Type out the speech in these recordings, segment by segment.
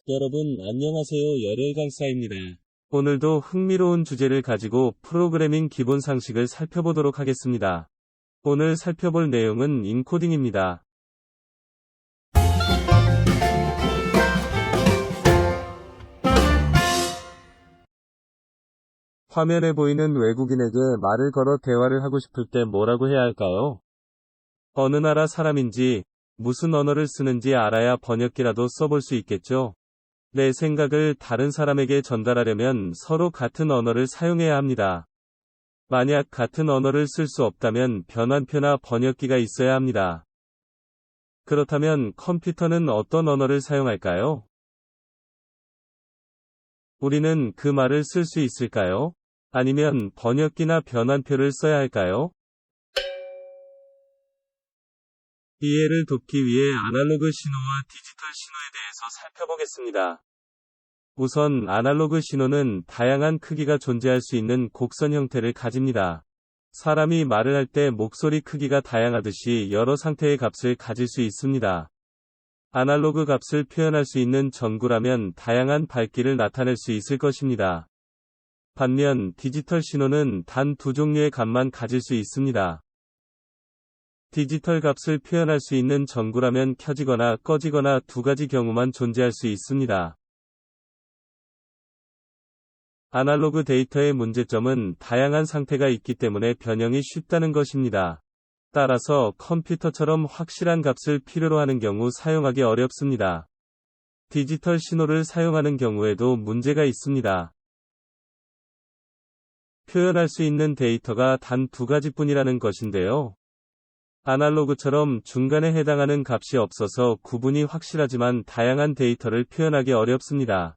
여러분, 안녕하세요. 열혈 강사입니다. 오늘도 흥미로운 주제를 가지고 프로그래밍 기본 상식을 살펴보도록 하겠습니다. 오늘 살펴볼 내용은 인코딩입니다. 화면에 보이는 외국인에게 말을 걸어 대화를 하고 싶을 때 뭐라고 해야 할까요? 어느 나라 사람인지, 무슨 언어를 쓰는지 알아야 번역기라도 써볼 수 있겠죠? 내 생각을 다른 사람에게 전달하려면 서로 같은 언어를 사용해야 합니다. 만약 같은 언어를 쓸 수 없다면 변환표나 번역기가 있어야 합니다. 그렇다면 컴퓨터는 어떤 언어를 사용할까요? 우리는 그 말을 쓸 수 있을까요? 아니면 번역기나 변환표를 써야 할까요? 이해를 돕기 위해 아날로그 신호와 디지털 신호에 대해서 살펴보겠습니다. 우선 아날로그 신호는 다양한 크기가 존재할 수 있는 곡선 형태를 가집니다. 사람이 말을 할 때 목소리 크기가 다양하듯이 여러 상태의 값을 가질 수 있습니다. 아날로그 값을 표현할 수 있는 전구라면 다양한 밝기를 나타낼 수 있을 것입니다. 반면 디지털 신호는 단 두 종류의 값만 가질 수 있습니다. 디지털 값을 표현할 수 있는 전구라면 켜지거나 꺼지거나 두 가지 경우만 존재할 수 있습니다. 아날로그 데이터의 문제점은 다양한 상태가 있기 때문에 변형이 쉽다는 것입니다. 따라서 컴퓨터처럼 확실한 값을 필요로 하는 경우 사용하기 어렵습니다. 디지털 신호를 사용하는 경우에도 문제가 있습니다. 표현할 수 있는 데이터가 단 두 가지뿐이라는 것인데요. 아날로그처럼 중간에 해당하는 값이 없어서 구분이 확실하지만 다양한 데이터를 표현하기 어렵습니다.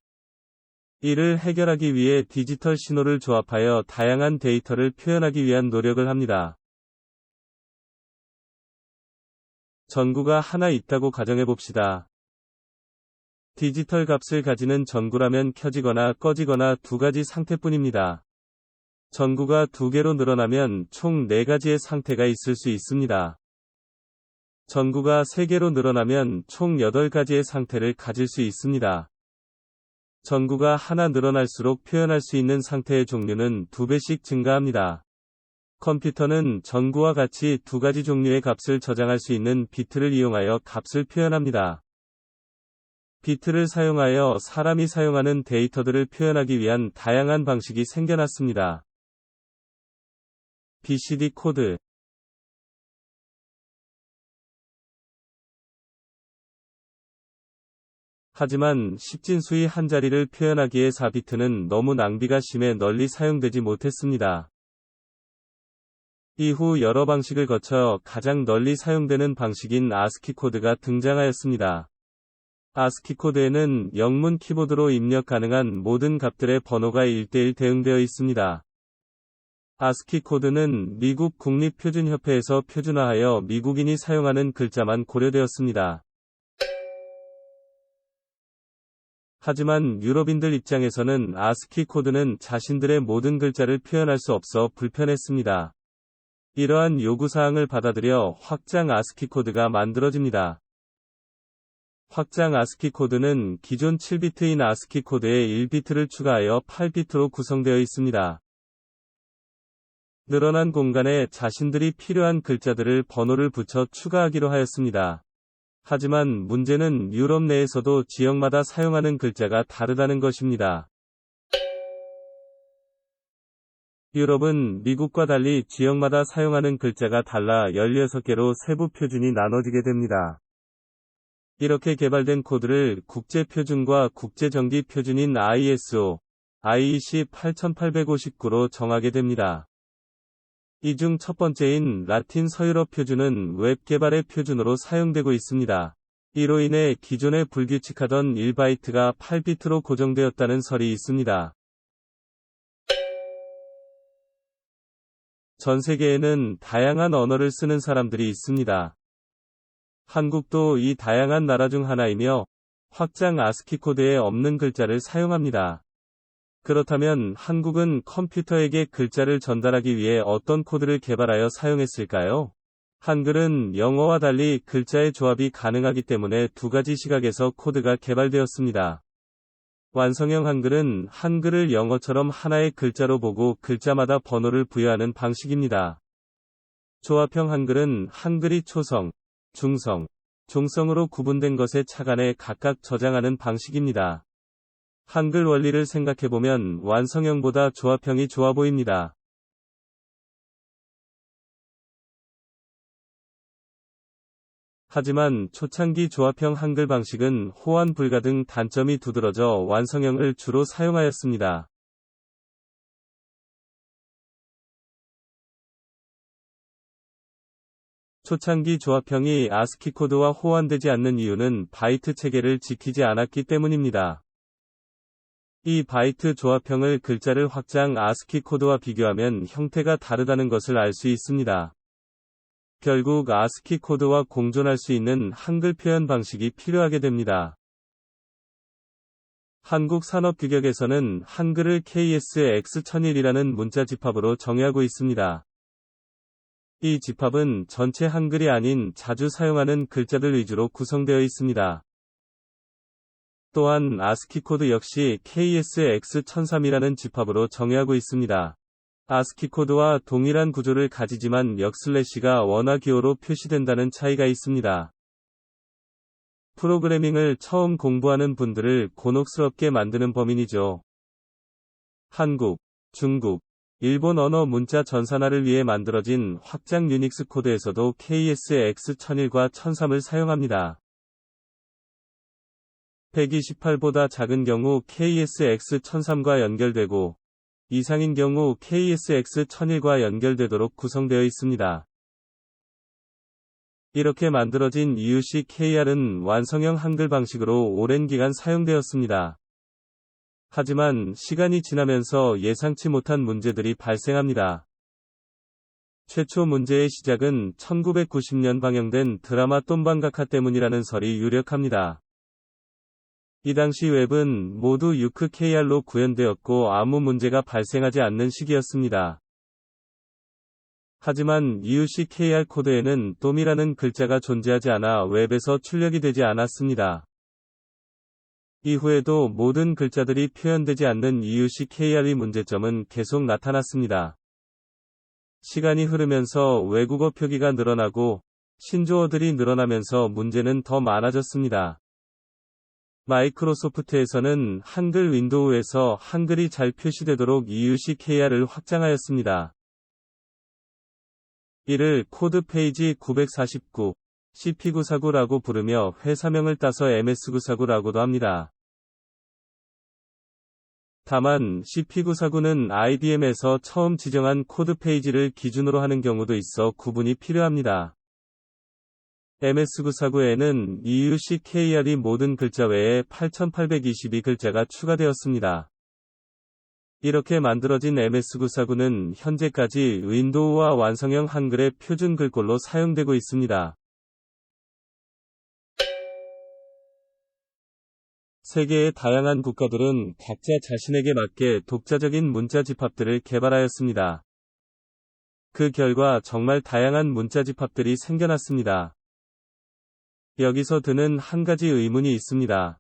이를 해결하기 위해 디지털 신호를 조합하여 다양한 데이터를 표현하기 위한 노력을 합니다. 전구가 하나 있다고 가정해봅시다. 디지털 값을 가지는 전구라면 켜지거나 꺼지거나 두 가지 상태뿐입니다. 전구가 두 개로 늘어나면 총 네 가지의 상태가 있을 수 있습니다. 전구가 세 개로 늘어나면 총 8가지의 상태를 가질 수 있습니다. 전구가 하나 늘어날수록 표현할 수 있는 상태의 종류는 2배씩 증가합니다. 컴퓨터는 전구와 같이 두 가지 종류의 값을 저장할 수 있는 비트를 이용하여 값을 표현합니다. 비트를 사용하여 사람이 사용하는 데이터들을 표현하기 위한 다양한 방식이 생겨났습니다. BCD 코드 하지만 십진수의 한 자리를 표현하기에 4비트는 너무 낭비가 심해 널리 사용되지 못했습니다. 이후 여러 방식을 거쳐 가장 널리 사용되는 방식인 아스키 코드가 등장하였습니다. 아스키 코드에는 영문 키보드로 입력 가능한 모든 값들의 번호가 1:1 대응되어 있습니다. 아스키 코드는 미국 국립표준협회에서 표준화하여 미국인이 사용하는 글자만 고려되었습니다. 하지만 유럽인들 입장에서는 아스키 코드는 자신들의 모든 글자를 표현할 수 없어 불편했습니다. 이러한 요구사항을 받아들여 확장 아스키 코드가 만들어집니다. 확장 아스키 코드는 기존 7비트인 아스키 코드에 1비트를 추가하여 8비트로 구성되어 있습니다. 늘어난 공간에 자신들이 필요한 글자들을 번호를 붙여 추가하기로 하였습니다. 하지만 문제는 유럽 내에서도 지역마다 사용하는 글자가 다르다는 것입니다. 유럽은 미국과 달리 지역마다 사용하는 글자가 달라 16개로 세부 표준이 나눠지게 됩니다. 이렇게 개발된 코드를 국제표준과 국제정기 표준인 ISO, IEC 8859로 정하게 됩니다. 이 중 첫 번째인 라틴 서유럽 표준은 웹 개발의 표준으로 사용되고 있습니다. 이로 인해 기존에 불규칙하던 1바이트가 8비트로 고정되었다는 설이 있습니다. 전 세계에는 다양한 언어를 쓰는 사람들이 있습니다. 한국도 이 다양한 나라 중 하나이며 확장 아스키 코드에 없는 글자를 사용합니다. 그렇다면 한국은 컴퓨터에게 글자를 전달하기 위해 어떤 코드를 개발하여 사용했을까요? 한글은 영어와 달리 글자의 조합이 가능하기 때문에 두 가지 시각에서 코드가 개발되었습니다. 완성형 한글은 한글을 영어처럼 하나의 글자로 보고 글자마다 번호를 부여하는 방식입니다. 조합형 한글은 한글이 초성, 중성, 종성으로 구분된 것에 차간에 각각 저장하는 방식입니다. 한글 원리를 생각해보면 완성형보다 조합형이 좋아 보입니다. 하지만 초창기 조합형 한글 방식은 호환 불가 등 단점이 두드러져 완성형을 주로 사용하였습니다. 초창기 조합형이 아스키 코드와 호환되지 않는 이유는 바이트 체계를 지키지 않았기 때문입니다. 이 바이트 조합형을 글자를 확장 아스키 코드와 비교하면 형태가 다르다는 것을 알 수 있습니다. 결국 아스키 코드와 공존할 수 있는 한글 표현 방식이 필요하게 됩니다. 한국산업규격에서는 한글을 KSX1001이라는 문자 집합으로 정의하고 있습니다. 이 집합은 전체 한글이 아닌 자주 사용하는 글자들 위주로 구성되어 있습니다. 또한 아스키 코드 역시 KSX1003이라는 집합으로 정의하고 있습니다. 아스키 코드와 동일한 구조를 가지지만 역슬래시가 원화 기호로 표시된다는 차이가 있습니다. 프로그래밍을 처음 공부하는 분들을 곤혹스럽게 만드는 범인이죠. 한국, 중국, 일본 언어 문자 전산화를 위해 만들어진 확장 유닉스 코드에서도 KSX1001과 1003을 사용합니다. 128보다 작은 경우 KSX1003과 연결되고 이상인 경우 KSX1001과 연결되도록 구성되어 있습니다. 이렇게 만들어진 EUC KR은 완성형 한글 방식으로 오랜 기간 사용되었습니다. 하지만 시간이 지나면서 예상치 못한 문제들이 발생합니다. 최초 문제의 시작은 1990년 방영된 드라마 똠방각하 때문이라는 설이 유력합니다. 이 당시 웹은 모두 유크 KR로 구현되었고 아무 문제가 발생하지 않는 시기였습니다. 하지만 EUC KR 코드에는 똠이라는 글자가 존재하지 않아 웹에서 출력이 되지 않았습니다. 이후에도 모든 글자들이 표현되지 않는 EUC KR의 문제점은 계속 나타났습니다. 시간이 흐르면서 외국어 표기가 늘어나고 신조어들이 늘어나면서 문제는 더 많아졌습니다. 마이크로소프트에서는 한글 윈도우에서 한글이 잘 표시되도록 EUC KR을 확장하였습니다. 이를 코드 페이지 949, CP949라고 부르며 회사명을 따서 MS949라고도 합니다. 다만 CP949는 IBM에서 처음 지정한 코드 페이지를 기준으로 하는 경우도 있어 구분이 필요합니다. MS949에는 EUC KR이 모든 글자 외에 8822글자가 추가되었습니다. 이렇게 만들어진 MS949는 현재까지 윈도우와 완성형 한글의 표준 글꼴로 사용되고 있습니다. 세계의 다양한 국가들은 각자 자신에게 맞게 독자적인 문자 집합들을 개발하였습니다. 그 결과 정말 다양한 문자 집합들이 생겨났습니다. 여기서 드는 한 가지 의문이 있습니다.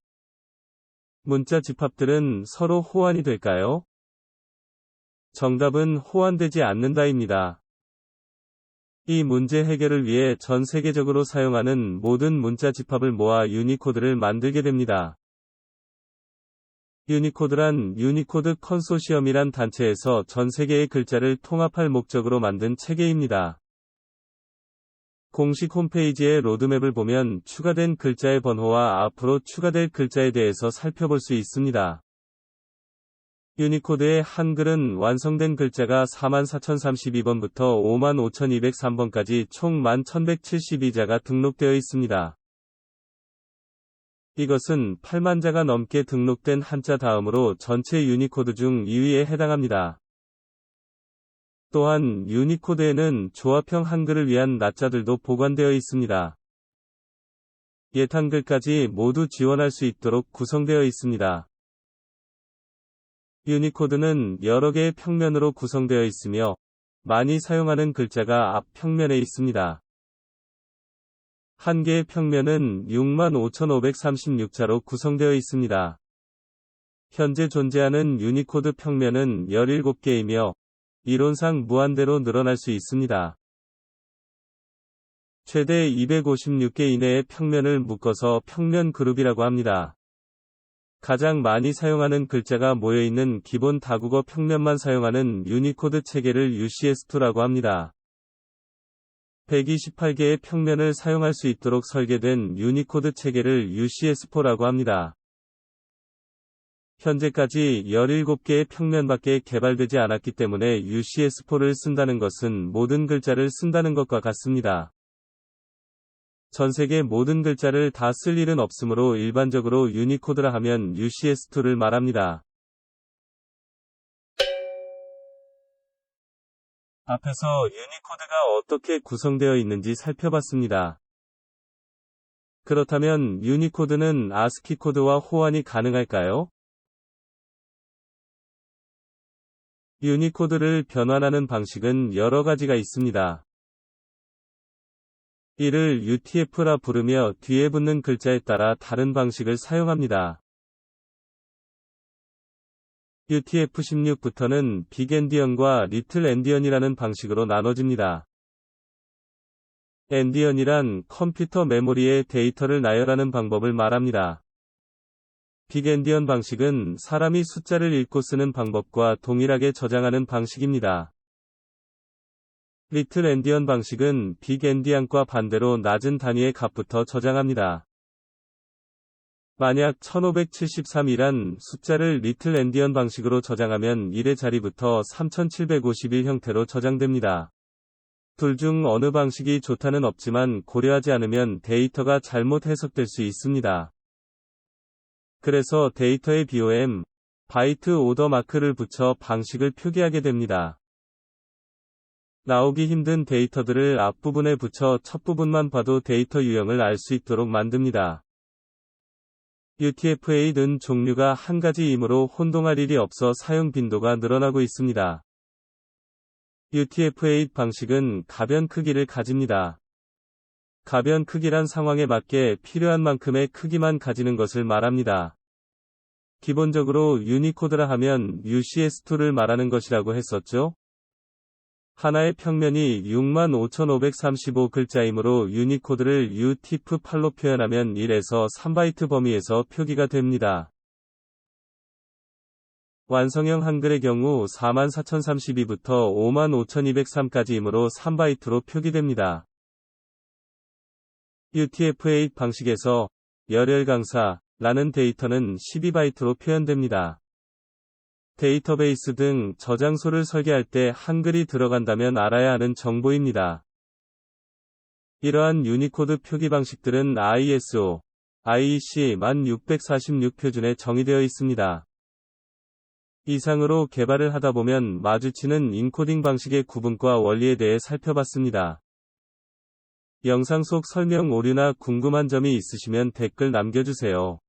문자 집합들은 서로 호환이 될까요? 정답은 호환되지 않는다입니다. 이 문제 해결을 위해 전 세계적으로 사용하는 모든 문자 집합을 모아 유니코드를 만들게 됩니다. 유니코드란 유니코드 컨소시엄이란 단체에서 전 세계의 글자를 통합할 목적으로 만든 체계입니다. 공식 홈페이지의 로드맵을 보면 추가된 글자의 번호와 앞으로 추가될 글자에 대해서 살펴볼 수 있습니다. 유니코드의 한글은 완성된 글자가 44,032번부터 55,203번까지 총 11,172자가 등록되어 있습니다. 이것은 8만자가 넘게 등록된 한자 다음으로 전체 유니코드 중 2위에 해당합니다. 또한 유니코드에는 조합형 한글을 위한 낱자들도 보관되어 있습니다. 옛 한글까지 모두 지원할 수 있도록 구성되어 있습니다. 유니코드는 여러 개의 평면으로 구성되어 있으며 많이 사용하는 글자가 앞 평면에 있습니다. 한 개의 평면은 65,536자로 구성되어 있습니다. 현재 존재하는 유니코드 평면은 17개이며 이론상 무한대로 늘어날 수 있습니다. 최대 256개 이내의 평면을 묶어서 평면 그룹이라고 합니다. 가장 많이 사용하는 글자가 모여있는 기본 다국어 평면만 사용하는 유니코드 체계를 UCS2라고 합니다. 128개의 평면을 사용할 수 있도록 설계된 유니코드 체계를 UCS4라고 합니다. 현재까지 17개의 평면밖에 개발되지 않았기 때문에 UCS4를 쓴다는 것은 모든 글자를 쓴다는 것과 같습니다. 전 세계 모든 글자를 다 쓸 일은 없으므로 일반적으로 유니코드라 하면 UCS2를 말합니다. 앞에서 유니코드가 어떻게 구성되어 있는지 살펴봤습니다. 그렇다면 유니코드는 아스키 코드와 호환이 가능할까요? 유니코드를 변환하는 방식은 여러 가지가 있습니다. 이를 UTF라 부르며 뒤에 붙는 글자에 따라 다른 방식을 사용합니다. UTF-16부터는 빅엔디언과 리틀 엔디언이라는 방식으로 나눠집니다. 엔디언이란 컴퓨터 메모리에 데이터를 나열하는 방법을 말합니다. 빅엔디언 방식은 사람이 숫자를 읽고 쓰는 방법과 동일하게 저장하는 방식입니다. 리틀 엔디언 방식은 빅엔디언과 반대로 낮은 단위의 값부터 저장합니다. 만약 1573이란 숫자를 리틀 엔디언 방식으로 저장하면 1의 자리부터 3751 형태로 저장됩니다. 둘 중 어느 방식이 좋다는 없지만 고려하지 않으면 데이터가 잘못 해석될 수 있습니다. 그래서 데이터에 BOM, 바이트 오더 마크를 붙여 방식을 표기하게 됩니다. 나오기 힘든 데이터들을 앞부분에 붙여 첫 부분만 봐도 데이터 유형을 알 수 있도록 만듭니다. UTF-8은 종류가 한 가지이므로 혼동할 일이 없어 사용 빈도가 늘어나고 있습니다. UTF-8 방식은 가변 크기를 가집니다. 가변 크기란 상황에 맞게 필요한 만큼의 크기만 가지는 것을 말합니다. 기본적으로 유니코드라 하면 UCS2를 말하는 것이라고 했었죠? 하나의 평면이 65,535글자이므로 유니코드를 UTF-8로 표현하면 1에서 3바이트 범위에서 표기가 됩니다. 완성형 한글의 경우 44,032부터 55,203까지이므로 3바이트로 표기됩니다. UTF-8 방식에서 열혈 강사라는 데이터는 12바이트로 표현됩니다. 데이터베이스 등 저장소를 설계할 때 한글이 들어간다면 알아야 하는 정보입니다. 이러한 유니코드 표기 방식들은 ISO, IEC 1646 표준에 정의되어 있습니다. 이상으로 개발을 하다 보면 마주치는 인코딩 방식의 구분과 원리에 대해 살펴봤습니다. 영상 속 설명 오류나 궁금한 점이 있으시면 댓글 남겨주세요.